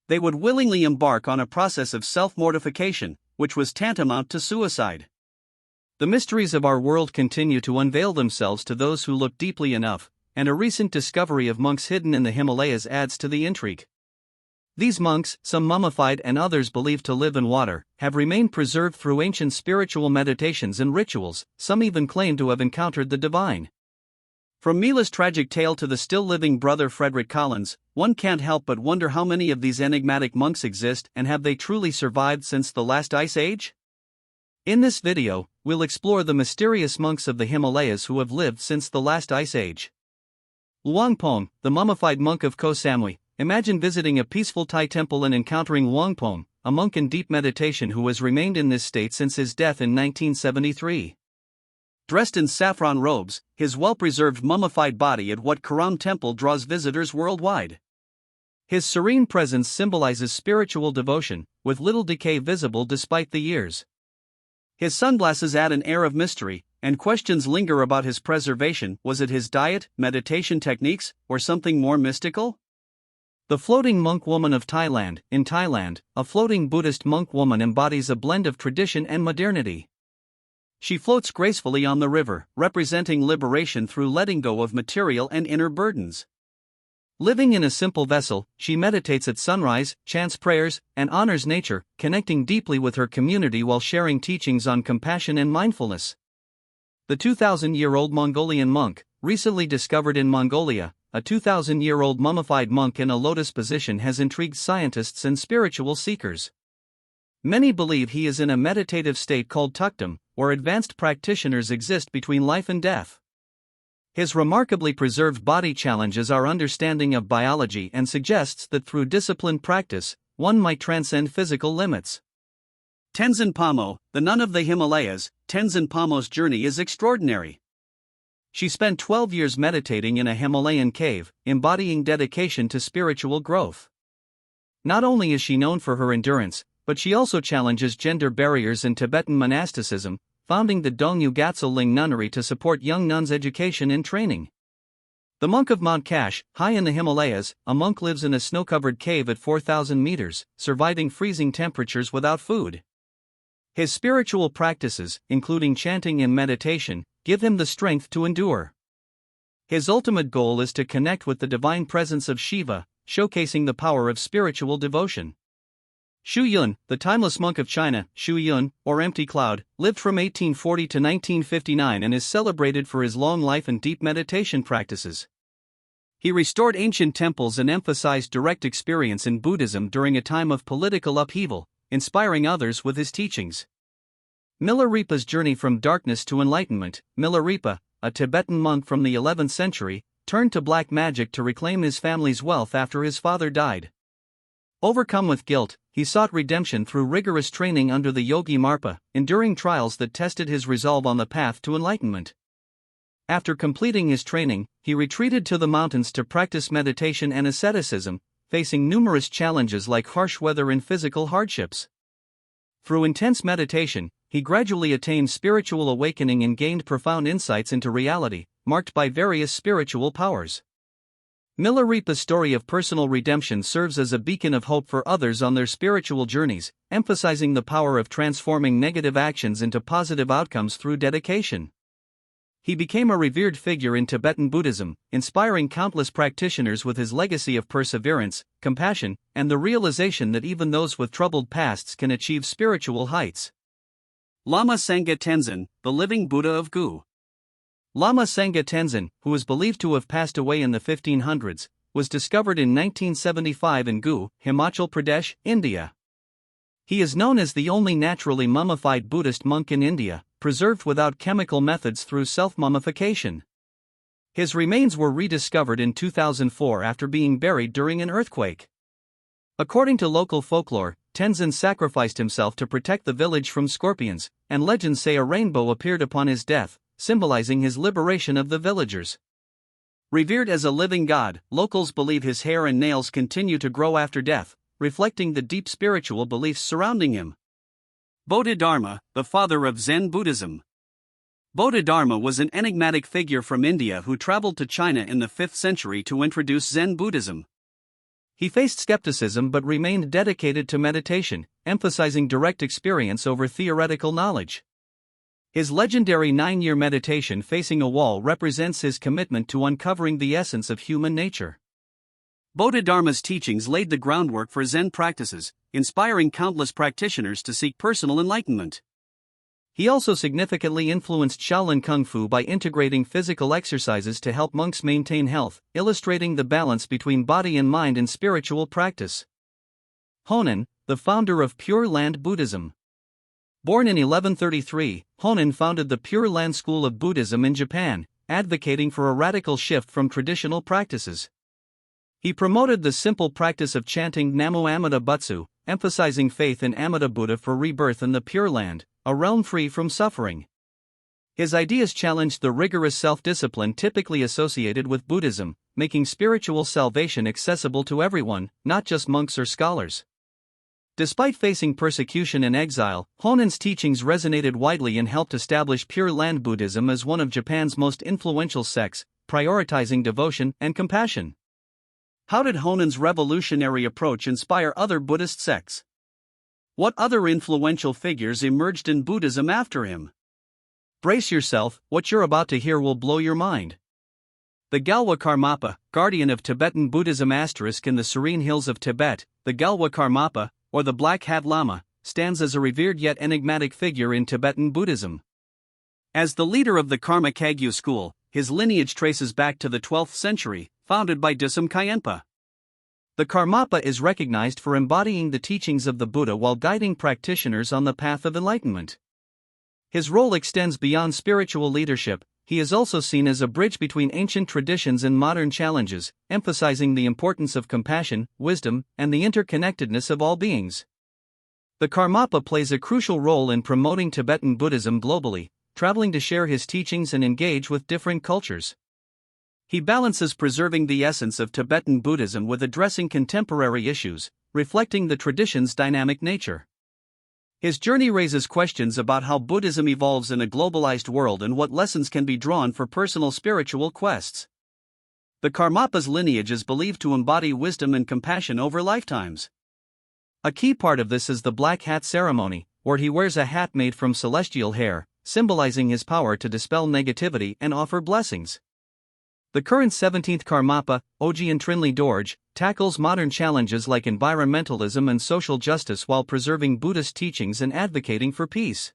they would willingly embark on a process of self-mortification, which was tantamount to suicide. The mysteries of our world continue to unveil themselves to those who look deeply enough, and a recent discovery of monks hidden in the Himalayas adds to the intrigue. These monks, some mummified and others believed to live in water, have remained preserved through ancient spiritual meditations and rituals. Some even claim to have encountered the divine. From Mila's tragic tale to the still-living Brother Frederick Collins, one can't help but wonder how many of these enigmatic monks exist, and have they truly survived since the last ice age? In this video, we'll explore the mysterious monks of the Himalayas who have lived since the last ice age. Luangpong, the mummified monk of Koh Samui. Imagine visiting a peaceful Thai temple and encountering Luangpong, a monk in deep meditation who has remained in this state since his death in 1973. Dressed in saffron robes, his well-preserved mummified body at Wat Karam Temple draws visitors worldwide. His serene presence symbolizes spiritual devotion, with little decay visible despite the years. His sunglasses add an air of mystery, and questions linger about his preservation. Was it his diet, meditation techniques, or something more mystical? The floating monk woman of Thailand. In Thailand, a floating Buddhist monk woman embodies a blend of tradition and modernity. She floats gracefully on the river, representing liberation through letting go of material and inner burdens. Living in a simple vessel, she meditates at sunrise, chants prayers, and honors nature, connecting deeply with her community while sharing teachings on compassion and mindfulness. The 2,000-year-old Mongolian monk, recently discovered in Mongolia, a 2,000-year-old mummified monk in a lotus position, has intrigued scientists and spiritual seekers. Many believe he is in a meditative state called tukdom, where advanced practitioners exist between life and death. His remarkably preserved body challenges our understanding of biology and suggests that through disciplined practice, one might transcend physical limits. Tenzin Palmo, the nun of the Himalayas. Tenzin Palmo's journey is extraordinary. She spent 12 years meditating in a Himalayan cave, embodying dedication to spiritual growth. Not only is she known for her endurance, but she also challenges gender barriers in Tibetan monasticism, founding the Dongyu Gatsal Ling nunnery to support young nuns' education and training. The monk of Mount Kash, high in the Himalayas, a monk lives in a snow-covered cave at 4,000 meters, surviving freezing temperatures without food. His spiritual practices, including chanting and meditation, give him the strength to endure. His ultimate goal is to connect with the divine presence of Shiva, showcasing the power of spiritual devotion. Xu Yun, the timeless monk of China. Xu Yun, or Empty Cloud, lived from 1840 to 1959 and is celebrated for his long life and deep meditation practices. He restored ancient temples and emphasized direct experience in Buddhism during a time of political upheaval, inspiring others with his teachings. Milarepa's journey from darkness to enlightenment. Milarepa, a Tibetan monk from the 11th century, turned to black magic to reclaim his family's wealth after his father died. Overcome with guilt, he sought redemption through rigorous training under the Yogi Marpa, enduring trials that tested his resolve on the path to enlightenment. After completing his training, he retreated to the mountains to practice meditation and asceticism, facing numerous challenges like harsh weather and physical hardships. Through intense meditation, he gradually attained spiritual awakening and gained profound insights into reality, marked by various spiritual powers. Milarepa's story of personal redemption serves as a beacon of hope for others on their spiritual journeys, emphasizing the power of transforming negative actions into positive outcomes through dedication. He became a revered figure in Tibetan Buddhism, inspiring countless practitioners with his legacy of perseverance, compassion, and the realization that even those with troubled pasts can achieve spiritual heights. Lama Sangha Tenzin, the living Buddha of Gu. Lama Sangha Tenzin, who is believed to have passed away in the 1500s, was discovered in 1975 in Gu, Himachal Pradesh, India. He is known as the only naturally mummified Buddhist monk in India, preserved without chemical methods through self-mummification. His remains were rediscovered in 2004 after being buried during an earthquake. According to local folklore, Tenzin sacrificed himself to protect the village from scorpions, and legends say a rainbow appeared upon his death, symbolizing his liberation of the villagers. Revered as a living god, locals believe his hair and nails continue to grow after death, reflecting the deep spiritual beliefs surrounding him. Bodhidharma, the father of Zen Buddhism. Bodhidharma was an enigmatic figure from India who traveled to China in the 5th century to introduce Zen Buddhism. He faced skepticism but remained dedicated to meditation, emphasizing direct experience over theoretical knowledge. His legendary 9-year meditation facing a wall represents his commitment to uncovering the essence of human nature. Bodhidharma's teachings laid the groundwork for Zen practices, inspiring countless practitioners to seek personal enlightenment. He also significantly influenced Shaolin Kung Fu by integrating physical exercises to help monks maintain health, illustrating the balance between body and mind in spiritual practice. Honen, the founder of Pure Land Buddhism. Born in 1133, Honen founded the Pure Land school of Buddhism in Japan, advocating for a radical shift from traditional practices. He promoted the simple practice of chanting Namo Amida Butsu, emphasizing faith in Amida Buddha for rebirth in the Pure Land, a realm free from suffering. His ideas challenged the rigorous self-discipline typically associated with Buddhism, making spiritual salvation accessible to everyone, not just monks or scholars. Despite facing persecution and exile, Honen's teachings resonated widely and helped establish Pure Land Buddhism as one of Japan's most influential sects, prioritizing devotion and compassion. How did Honen's revolutionary approach inspire other Buddhist sects? What other influential figures emerged in Buddhism after him? Brace yourself, what you're about to hear will blow your mind. The Galwa Karmapa, guardian of Tibetan Buddhism in the serene hills of Tibet, the Galwa Karmapa, or the Black Hat Lama, stands as a revered yet enigmatic figure in Tibetan Buddhism. As the leader of the Karma Kagyu school, his lineage traces back to the 12th century, founded by Dusum Kyenpa. The Karmapa is recognized for embodying the teachings of the Buddha while guiding practitioners on the path of enlightenment. His role extends beyond spiritual leadership. He is also seen as a bridge between ancient traditions and modern challenges, emphasizing the importance of compassion, wisdom, and the interconnectedness of all beings. The Karmapa plays a crucial role in promoting Tibetan Buddhism globally, traveling to share his teachings and engage with different cultures. He balances preserving the essence of Tibetan Buddhism with addressing contemporary issues, reflecting the tradition's dynamic nature. His journey raises questions about how Buddhism evolves in a globalized world and what lessons can be drawn for personal spiritual quests. The Karmapa's lineage is believed to embody wisdom and compassion over lifetimes. A key part of this is the Black Hat ceremony, where he wears a hat made from celestial hair, symbolizing his power to dispel negativity and offer blessings. The current 17th Karmapa, Ojian Trinley Dorje, tackles modern challenges like environmentalism and social justice while preserving Buddhist teachings and advocating for peace.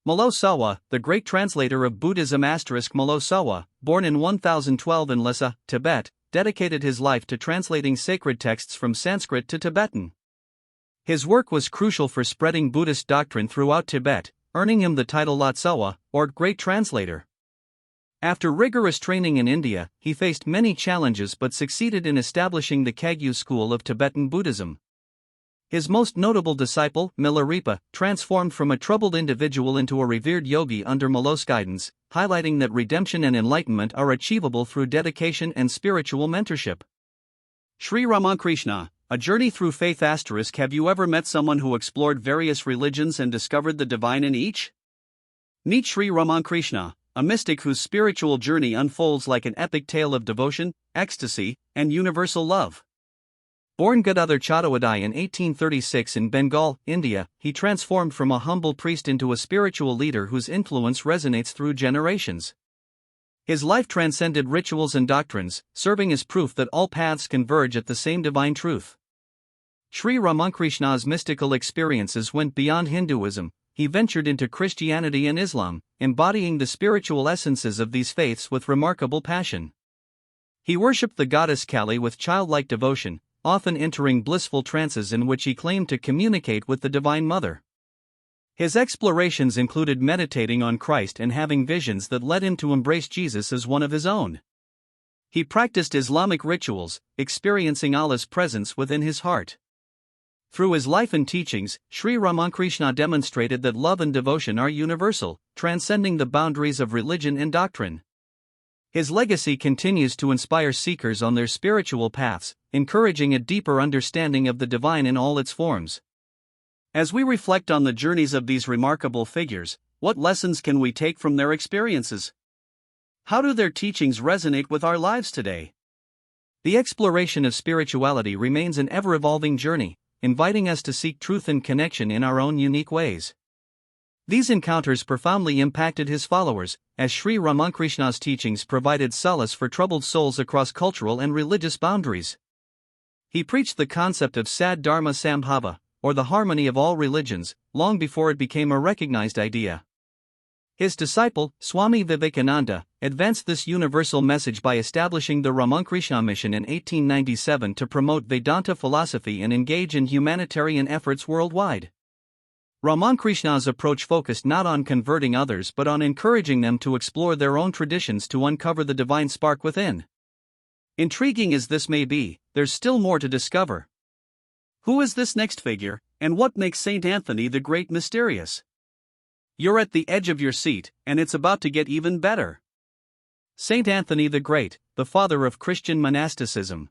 Malo Sawa, the great translator of Buddhism Malo Sawa, born in 1012 in Lhasa, Tibet, dedicated his life to translating sacred texts from Sanskrit to Tibetan. His work was crucial for spreading Buddhist doctrine throughout Tibet, earning him the title Lhotsawa, or Great Translator. After rigorous training in India, he faced many challenges but succeeded in establishing the Kagyu school of Tibetan Buddhism. His most notable disciple, Milarepa, transformed from a troubled individual into a revered yogi under Malo's guidance, highlighting that redemption and enlightenment are achievable through dedication and spiritual mentorship. Sri Ramakrishna, A Journey Through Faith *. Have you ever met someone who explored various religions and discovered the divine in each? Meet Sri Ramakrishna, a mystic whose spiritual journey unfolds like an epic tale of devotion, ecstasy, and universal love. Born Gadadhar Chattopadhyay in 1836 in Bengal, India, he transformed from a humble priest into a spiritual leader whose influence resonates through generations. His life transcended rituals and doctrines, serving as proof that all paths converge at the same divine truth. Sri Ramakrishna's mystical experiences went beyond Hinduism. He ventured into Christianity and Islam, embodying the spiritual essences of these faiths with remarkable passion. He worshipped the goddess Kali with childlike devotion, often entering blissful trances in which he claimed to communicate with the Divine Mother. His explorations included meditating on Christ and having visions that led him to embrace Jesus as one of his own. He practiced Islamic rituals, experiencing Allah's presence within his heart. Through his life and teachings, Sri Ramakrishna demonstrated that love and devotion are universal, transcending the boundaries of religion and doctrine. His legacy continues to inspire seekers on their spiritual paths, encouraging a deeper understanding of the divine in all its forms. As we reflect on the journeys of these remarkable figures, what lessons can we take from their experiences? How do their teachings resonate with our lives today? The exploration of spirituality remains an ever-evolving journey, inviting us to seek truth and connection in our own unique ways. These encounters profoundly impacted his followers, as Sri Ramakrishna's teachings provided solace for troubled souls across cultural and religious boundaries. He preached the concept of Sad Dharma Sambhava, or the harmony of all religions, long before it became a recognized idea. His disciple, Swami Vivekananda, advanced this universal message by establishing the Ramakrishna Mission in 1897 to promote Vedanta philosophy and engage in humanitarian efforts worldwide. Ramakrishna's approach focused not on converting others but on encouraging them to explore their own traditions to uncover the divine spark within. Intriguing as this may be, there's still more to discover. Who is this next figure, and what makes Saint Anthony the Great mysterious? You're at the edge of your seat, and it's about to get even better. Saint Anthony the Great, the father of Christian monasticism.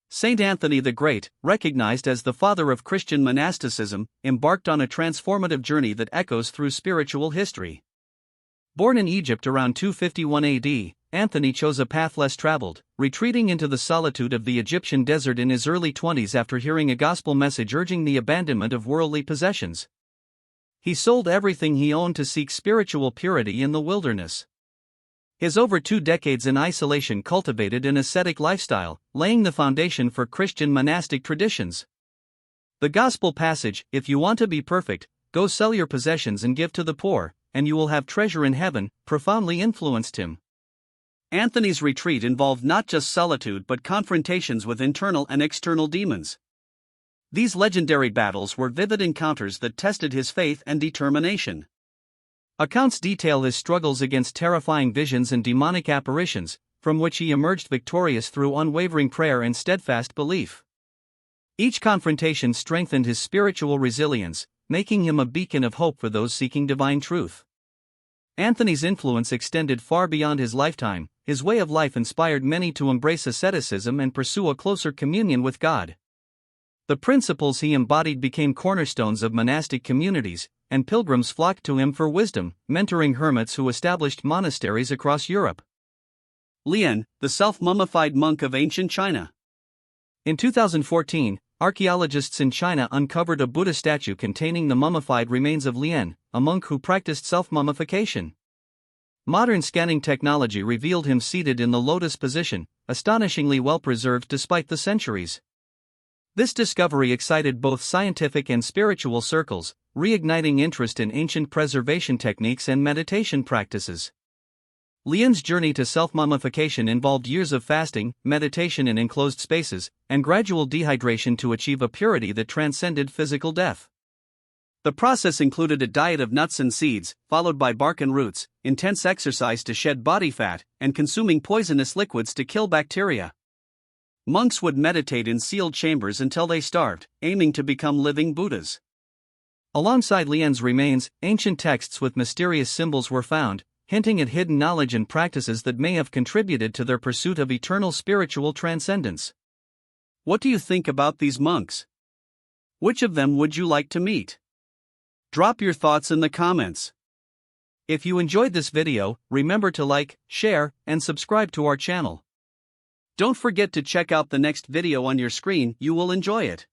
Saint Anthony the Great, recognized as the father of Christian monasticism, embarked on a transformative journey that echoes through spiritual history. Born in Egypt around 251 AD, Anthony chose a path less traveled, retreating into the solitude of the Egyptian desert in his early 20s after hearing a gospel message urging the abandonment of worldly possessions. He sold everything he owned to seek spiritual purity in the wilderness. His over 2 decades in isolation cultivated an ascetic lifestyle, laying the foundation for Christian monastic traditions. The gospel passage, "If you want to be perfect, go sell your possessions and give to the poor, and you will have treasure in heaven," profoundly influenced him. Anthony's retreat involved not just solitude but confrontations with internal and external demons. These legendary battles were vivid encounters that tested his faith and determination. Accounts detail his struggles against terrifying visions and demonic apparitions, from which he emerged victorious through unwavering prayer and steadfast belief. Each confrontation strengthened his spiritual resilience, making him a beacon of hope for those seeking divine truth. Anthony's influence extended far beyond his lifetime. His way of life inspired many to embrace asceticism and pursue a closer communion with God. The principles he embodied became cornerstones of monastic communities, and pilgrims flocked to him for wisdom, mentoring hermits who established monasteries across Europe. Lian, the self-mummified monk of ancient China. In 2014, archaeologists in China uncovered a Buddha statue containing the mummified remains of Lian, a monk who practiced self-mummification. Modern scanning technology revealed him seated in the lotus position, astonishingly well preserved despite the centuries. This discovery excited both scientific and spiritual circles, reigniting interest in ancient preservation techniques and meditation practices. Lian's journey to self-mummification involved years of fasting, meditation in enclosed spaces, and gradual dehydration to achieve a purity that transcended physical death. The process included a diet of nuts and seeds, followed by bark and roots, intense exercise to shed body fat, and consuming poisonous liquids to kill bacteria. Monks would meditate in sealed chambers until they starved, aiming to become living Buddhas. Alongside Lian's remains, ancient texts with mysterious symbols were found, hinting at hidden knowledge and practices that may have contributed to their pursuit of eternal spiritual transcendence. What do you think about these monks? Which of them would you like to meet? Drop your thoughts in the comments. If you enjoyed this video, remember to like, share, and subscribe to our channel. Don't forget to check out the next video on your screen, you will enjoy it.